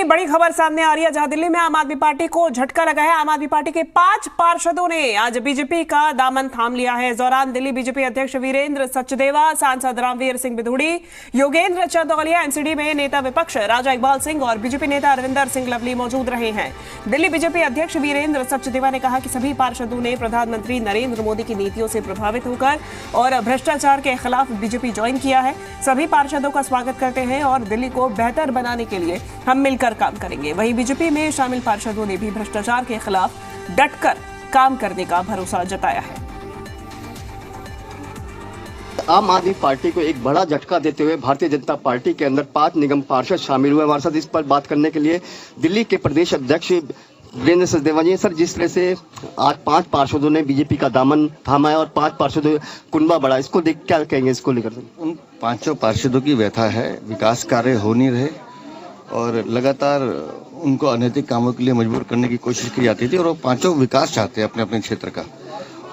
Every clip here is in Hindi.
बड़ी खबर सामने आ रही है, जहां दिल्ली में आम आदमी पार्टी को झटका लगा है। आम आदमी पार्टी के 5 पार्षदों ने आज बीजेपी का दामन थाम लिया है। इस दौरान दिल्ली बीजेपी अध्यक्ष वीरेंद्र सचदेवा, सांसद रामवीर सिंह बिधूड़ी, योगेंद्र चंदौलिया, एनसीडी में नेता विपक्ष राजा इकबाल सिंह और बीजेपी नेता अरविंदर सिंह लवली मौजूद रहे हैं। दिल्ली बीजेपी अध्यक्ष वीरेंद्र सचदेवा ने कहा कि सभी पार्षदों ने प्रधानमंत्री नरेंद्र मोदी की नीतियों से प्रभावित होकर और भ्रष्टाचार के खिलाफ बीजेपी ज्वाइन किया है। सभी पार्षदों का स्वागत करते हैं और दिल्ली को बेहतर बनाने के लिए हम मिलकर काम करेंगे। वहीं बीजेपी में शामिल पार्षदों ने भी भ्रष्टाचार के खिलाफ डटकर काम करने का भरोसा जताया है। आम आदमी पार्टी को एक बड़ा झटका देते हुए भारतीय जनता पार्टी के अंदर 5 निगम पार्षद शामिल हुए। हमारे साथ इस पर बात करने के लिए दिल्ली के प्रदेश अध्यक्ष वीरेंद्र सचदेवा जी। सर, जिस तरह से आज 5 पार्षदों ने बीजेपी का दामन थामा है और 5 पार्षदों कुनबा बढ़ा, इसको देख क्या कहेंगे? इसको लेकर उन 5 पार्षदों की व्यथा है, विकास कार्य हो नहीं रहे और लगातार उनको अनैतिक कामों के लिए मजबूर करने की कोशिश की जाती थी और वो 5 विकास चाहते हैं अपने अपने क्षेत्र का।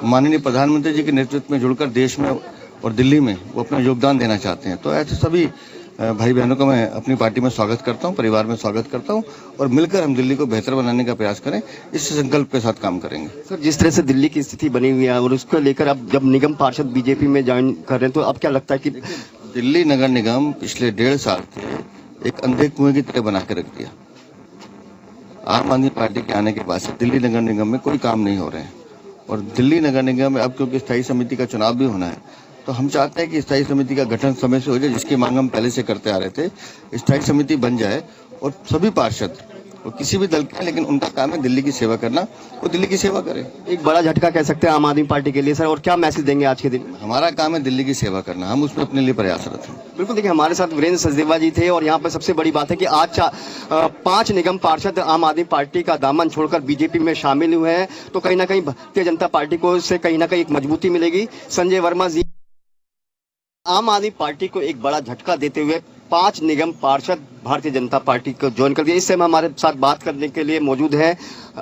माननीय प्रधानमंत्री जी के नेतृत्व में जुड़कर देश में और दिल्ली में वो अपना योगदान देना चाहते हैं। तो ऐसे सभी भाई बहनों का मैं अपनी पार्टी में स्वागत करता हूं, परिवार में स्वागत करता हूं और मिलकर हम दिल्ली को बेहतर बनाने का प्रयास करें, इस संकल्प के साथ काम करेंगे। सर, जिस तरह से दिल्ली की स्थिति बनी हुई है और उसको लेकर अब जब निगम पार्षद बीजेपी में ज्वाइन कर रहे हैं, तो अब क्या लगता है कि दिल्ली नगर निगम पिछले 1.5 साल से एक अंधे कुएं की तरह बना के रख दिया। आम आदमी पार्टी के आने के बाद से दिल्ली नगर निगम में कोई काम नहीं हो रहे हैं और दिल्ली नगर निगम में अब क्योंकि स्थायी समिति का चुनाव भी होना है, तो हम चाहते हैं कि स्थायी समिति का गठन समय से हो जाए, जिसकी मांग हम पहले से करते आ रहे थे। स्थायी समिति बन जाए और सभी पार्षद वो किसी भी दल के, लेकिन उनका काम है दिल्ली की सेवा करना, वो दिल्ली की सेवा करें। एक बड़ा झटका कह सकते हैं आम आदमी पार्टी के लिए सर, और क्या मैसेज देंगे आज के दिन? हमारा काम है दिल्ली की सेवा करना, हम उसमें अपने लिए प्रयासरत हैं। बिल्कुल, देखिए हमारे साथ वीरेंद्र सचदेवा जी थे और यहाँ पर सबसे बड़ी बात है कि आज 5 निगम पार्षद आम आदमी पार्टी का दामन छोड़कर बीजेपी में शामिल हुए हैं, तो कहीं ना कहीं भारतीय जनता पार्टी को इससे कहीं ना कहीं एक मजबूती मिलेगी। संजय वर्मा जी, आम आदमी पार्टी को एक बड़ा झटका देते हुए 5 निगम पार्षद भारतीय जनता पार्टी को ज्वाइन कर दिया। इससे हम हमारे साथ बात करने के लिए मौजूद हैं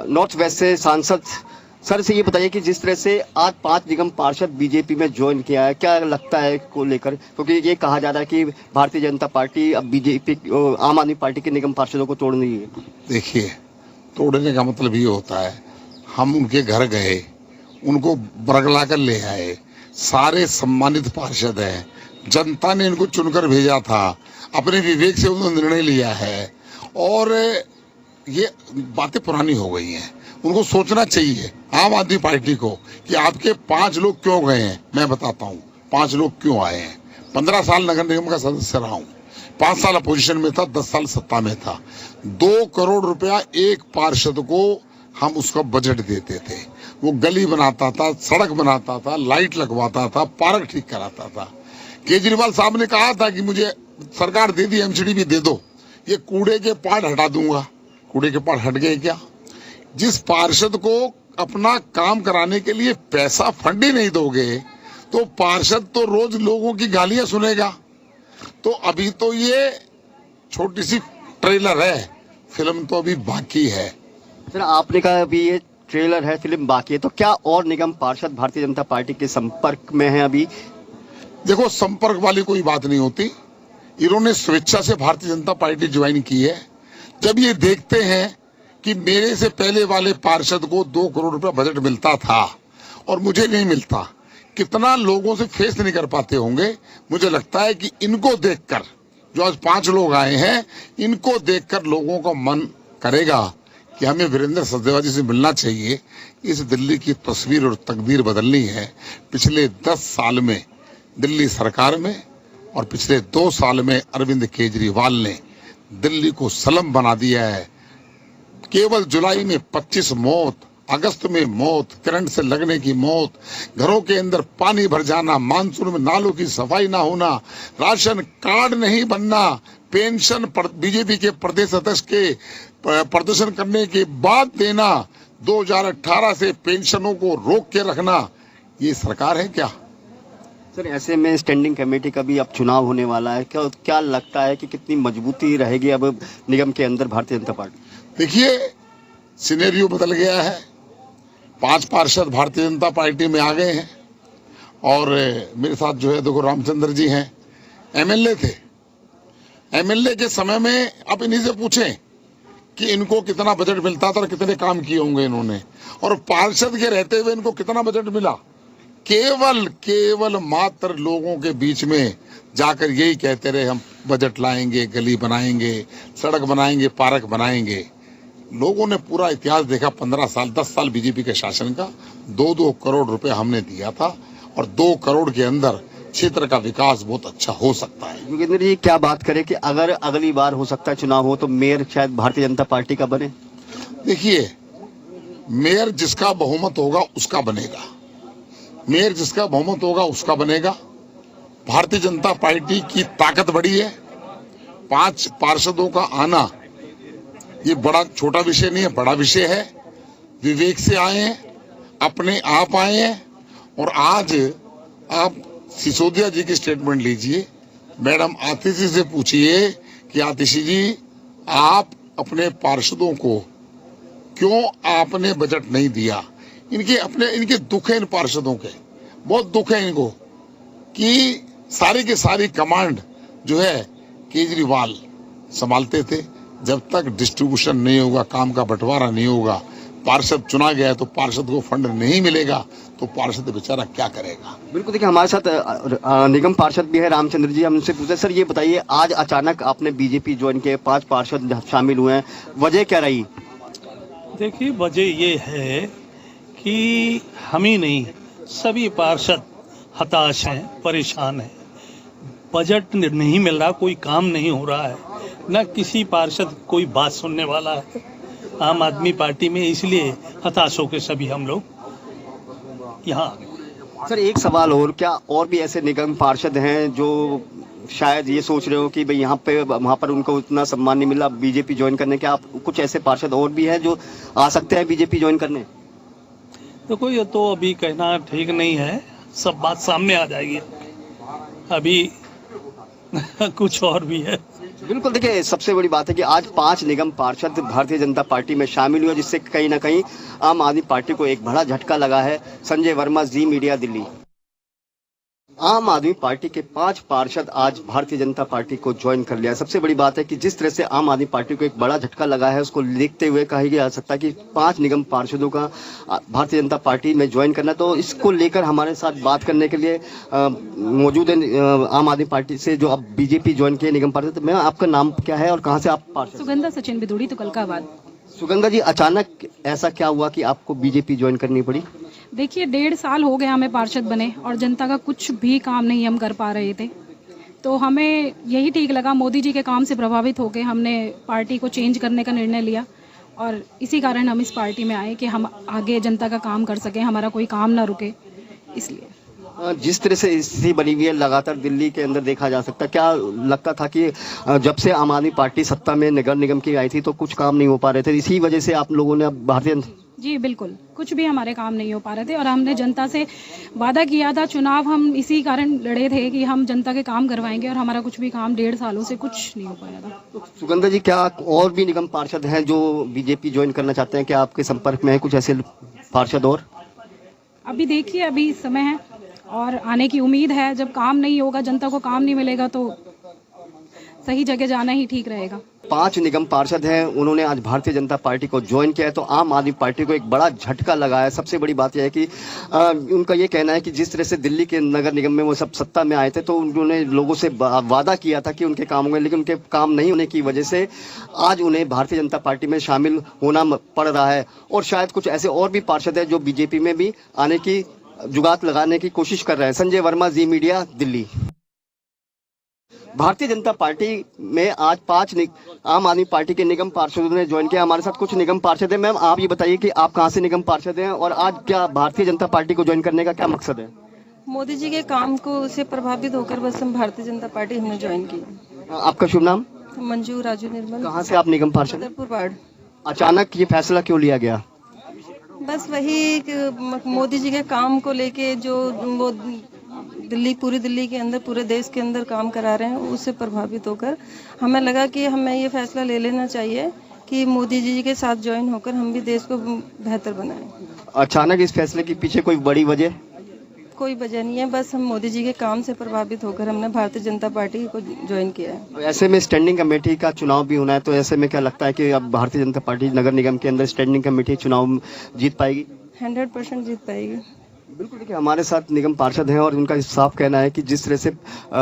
नॉर्थ वेस्ट से सांसद। सर, से ये बताइए कि जिस तरह से आज 5 निगम पार्षद बीजेपी में ज्वाइन किया है, क्या लगता है को लेकर? क्योंकि ये कहा जा रहा है कि भारतीय जनता पार्टी अब बीजेपी आम आदमी पार्टी के निगम पार्षदों को तोड़ रही है। देखिए, तोड़ने का मतलब ये होता है हम उनके घर गए, उनको बरगला कर ले आए, सारे सम्मानित पार्षद हैं, जनता ने इनको चुनकर भेजा था, अपने विवेक से उन्होंने निर्णय लिया है और ये बातें पुरानी हो गई हैं। उनको सोचना चाहिए आम आदमी पार्टी को कि आपके 5 लोग क्यों गए हैं। मैं बताता हूँ 5 लोग क्यों आए हैं। 15 साल नगर निगम का सदस्य रहा हूँ, 5 साल अपोजिशन में था, 10 साल सत्ता में था। 2 करोड़ रुपया एक पार्षद को हम उसका बजट देते थे। वो गली बनाता था, सड़क बनाता था, लाइट लगवाता था, पार्क ठीक कराता था। केजरीवाल साहब ने कहा था कि मुझे सरकार दे दी, एमसीडी भी दे दो, ये कूड़े के पहाड़ हटा दूंगा। कूड़े के पहाड़ हट गए क्या? जिस पार्षद को अपना काम कराने के लिए पैसा फंड ही नहीं दोगे तो पार्षद तो रोज लोगों की गालियां सुनेगा। तो अभी तो ये छोटी सी ट्रेलर है, फिल्म तो अभी बाकी है। सर, आपने कहा अभी ये ट्रेलर है, फिल्म बाकी है, तो क्या और निगम पार्षद भारतीय जनता पार्टी के संपर्क में हैं अभी? देखो, संपर्क वाली कोई बात नहीं होती। इन्होंने स्वेच्छा से भारतीय जनता पार्टी ज्वाइन की है। जब ये देखते हैं कि मेरे से पहले वाले पार्षद को 2 करोड़ रुपया बजट मिलता था और मुझे नहीं मिलता, कितना लोगों से फेस नहीं कर पाते होंगे। मुझे लगता है कि इनको देखकर, जो आज 5 लोग आए हैं, इनको देखकर लोगों का मन करेगा कि हमें वीरेंद्र सचदेवा जी से मिलना चाहिए। इस दिल्ली की तस्वीर और तकदीर बदलनी है। पिछले 10 साल में दिल्ली सरकार में और पिछले 2 साल में अरविंद केजरीवाल ने दिल्ली को सलम बना दिया है। केवल जुलाई में 25 मौत, अगस्त में मौत, करंट से लगने की मौत, घरों के अंदर पानी भर जाना, मानसून में नालों की सफाई ना होना, राशन कार्ड नहीं बनना, पेंशन बीजेपी के प्रदेश अध्यक्ष के प्रदर्शन करने के बाद देना, 2018 से पेंशनों को रोक के रखना, ये सरकार है क्या? सर, ऐसे में स्टैंडिंग कमेटी का भी अब चुनाव होने वाला है, क्या लगता है कि कितनी मजबूती रहेगी अब निगम के अंदर भारतीय जनता पार्टी? देखिए, सिनेरियो बदल गया है। 5 पार्षद भारतीय जनता पार्टी में आ गए हैं और मेरे साथ जो है देखो रामचंद्र जी हैं, एमएलए थे। एमएलए के समय में आप इन्हीं से पूछें कि इनको कितना बजट मिलता था और कितने काम किए होंगे इन्होंने, और पार्षद के रहते हुए इनको कितना बजट मिला। केवल मात्र लोगों के बीच में जाकर यही कहते रहे हम बजट लाएंगे, गली बनाएंगे, सड़क बनाएंगे, पार्क बनाएंगे। लोगों ने पूरा इतिहास देखा, 15 साल 10 साल बीजेपी के शासन का 2-2 करोड़ रुपए हमने दिया था, और 2 करोड़ के अंदर क्षेत्र का विकास बहुत अच्छा हो सकता है। योगेंद्र जी, क्या बात करें कि अगर अगली बार हो सकता है चुनाव हो तो मेयर शायद भारतीय जनता पार्टी का बने? देखिए, मेयर जिसका बहुमत होगा उसका बनेगा, मेयर जिसका बहुमत होगा उसका बनेगा। भारतीय जनता पार्टी की ताकत बड़ी है। 5 पार्षदों का आना ये बड़ा छोटा विषय नहीं है, बड़ा विषय है। विवेक से आए हैं, अपने आप आए हैं, और आज आप सिसोदिया जी की स्टेटमेंट लीजिए, मैडम आतिशी से पूछिए कि आतिशी जी, आप अपने पार्षदों को क्यों आपने बजट नहीं दिया। इनके दुख है, इन पार्षदों के बहुत दुख है इनको, कि सारी की सारी कमांड जो है केजरीवाल संभालते थे। जब तक डिस्ट्रीब्यूशन नहीं होगा, काम का बंटवारा नहीं होगा, पार्षद चुना गया है तो पार्षद को फंड नहीं मिलेगा, तो पार्षद बेचारा क्या करेगा। बिल्कुल, देखिए हमारे साथ निगम पार्षद भी है रामचंद्र जी। हम उनसे पूछे, सर ये बताइए, आज अचानक आपने बीजेपी ज्वाइन किए, 5 पार्षद शामिल हुए हैं, वजह क्या रही? देखिए, वजह ये है कि हम ही नहीं, सभी पार्षद हताश हैं, परेशान हैं। बजट नहीं मिल रहा, कोई काम नहीं हो रहा है, न किसी पार्षद कोई बात सुनने वाला है आम आदमी पार्टी में, इसलिए हताश होकर सभी हम लोग यहाँ। सर एक सवाल और, क्या और भी ऐसे निगम पार्षद हैं जो शायद ये सोच रहे हो कि भाई यहाँ पे वहाँ पर उनको उतना सम्मान नहीं मिला बीजेपी ज्वाइन करने के? आप कुछ ऐसे पार्षद और भी हैं जो आ सकते हैं बीजेपी ज्वाइन करने? देखो, ये तो अभी कहना ठीक नहीं है, सब बात सामने आ जाएगी, अभी कुछ और भी है। बिल्कुल, देखिए सबसे बड़ी बात है कि आज 5 निगम पार्षद भारतीय जनता पार्टी में शामिल हुए, जिससे कहीं ना कहीं आम आदमी पार्टी को एक बड़ा झटका लगा है। संजय वर्मा, जी मीडिया, दिल्ली। आम आदमी पार्टी के 5 पार्षद आज भारतीय जनता पार्टी को ज्वाइन कर लिया। सबसे बड़ी बात है कि जिस तरह से आम आदमी पार्टी को एक बड़ा झटका लगा है, उसको देखते हुए कहा जा सकता है कि 5 निगम पार्षदों का भारतीय जनता पार्टी में ज्वाइन करना। तो इसको लेकर हमारे साथ बात करने के लिए मौजूद है आम आदमी पार्टी से जो अब बीजेपी ज्वाइन किए निगम पार्षद। मैं, आपका नाम क्या है और कहाँ से आप पार्षद? सुगंधा सचिन बिदुड़ी, तो कलकाबाद। सुगंधा जी, अचानक ऐसा क्या हुआ कि आपको बीजेपी ज्वाइन करनी पड़ी? देखिए, 1.5 साल हो गया हमें पार्षद बने और जनता का कुछ भी काम नहीं हम कर पा रहे थे, तो हमें यही ठीक लगा। मोदी जी के काम से प्रभावित होकर हमने पार्टी को चेंज करने का निर्णय लिया, और इसी कारण हम इस पार्टी में आए कि हम आगे जनता का काम कर सकें, हमारा कोई काम ना रुके, इसलिए। जिस तरह से स्थिति बनी हुई है लगातार दिल्ली के अंदर देखा जा सकता है, क्या लगता था कि जब से आम आदमी पार्टी सत्ता में नगर निगम की आई थी तो कुछ काम नहीं हो पा रहे थे, इसी वजह से आप लोगों ने अब भारतीय? जी बिल्कुल, कुछ भी हमारे काम नहीं हो पा रहे थे, और हमने जनता से वादा किया था, चुनाव हम इसी कारण लड़े थे कि हम जनता के काम करवाएंगे, और हमारा कुछ भी काम 1.5 सालों से कुछ नहीं हो पाया था। तो सुगंधा जी, क्या और भी निगम पार्षद हैं जो बीजेपी ज्वाइन करना चाहते हैं? क्या आपके संपर्क में है कुछ ऐसे पार्षद? और अभी देखिए, अभी समय है और आने की उम्मीद है। जब काम नहीं होगा, जनता को काम नहीं मिलेगा, तो सही जगह जाना ही ठीक रहेगा। 5 निगम पार्षद हैं, उन्होंने आज भारतीय जनता पार्टी को ज्वाइन किया है, तो आम आदमी पार्टी को एक बड़ा झटका लगा है। सबसे बड़ी बात यह है कि उनका ये कहना है कि जिस तरह से दिल्ली के नगर निगम में वो सब सत्ता में आए थे, तो उन्होंने लोगों से वादा किया था कि उनके काम होंगे, लेकिन उनके काम नहीं होने की वजह से आज उन्हें भारतीय जनता पार्टी में शामिल होना पड़ रहा है। और शायद कुछ ऐसे और भी पार्षद हैं जो बीजेपी में भी आने की जुगात लगाने की कोशिश कर रहे हैं। संजय वर्मा, जी मीडिया, दिल्ली। भारतीय जनता पार्टी में आज 5 आम आदमी पार्टी के निगम पार्षदों ने ज्वाइन किया। हमारे साथ कुछ निगम पार्षद हैं। मैम, आप ये बताइए कि आप कहां से निगम पार्षद हैं और आज क्या भारतीय जनता पार्टी को ज्वाइन करने का क्या मकसद है? मोदी जी के काम को से प्रभावित होकर बस हम भारतीय जनता पार्टी हमने ज्वाइन की। आपका शुभ नाम? मंजू राजू निर्मल। कहाँ से आप निगम पार्षद? छतरपुर वार्ड। अचानक ये फैसला क्यों लिया गया? बस वही मोदी जी के काम को लेके जो वो पूरी दिल्ली के अंदर, पूरे देश के अंदर काम करा रहे हैं, उससे प्रभावित होकर हमें लगा कि हमें ये फैसला ले लेना चाहिए कि मोदी जी के साथ ज्वाइन होकर हम भी देश को बेहतर बनाएं। अचानक इस फैसले के पीछे कोई बड़ी वजह? कोई वजह नहीं है, बस हम मोदी जी के काम से प्रभावित होकर हमने भारतीय जनता पार्टी को ज्वाइन किया है। तो ऐसे में स्टैंडिंग कमेटी का चुनाव भी होना है, तो ऐसे में क्या लगता है कि अब भारतीय जनता पार्टी नगर निगम के अंदर स्टैंडिंग कमेटी चुनाव जीत पाएगी? 100% जीत पाएगी। बिल्कुल। देखिए, हमारे साथ निगम पार्षद हैं और उनका साफ कहना है कि जिस तरह से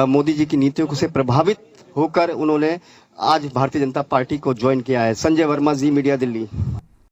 मोदी जी की नीतियों से प्रभावित होकर उन्होंने आज भारतीय जनता पार्टी को ज्वाइन किया है। संजय वर्मा, जी मीडिया, दिल्ली।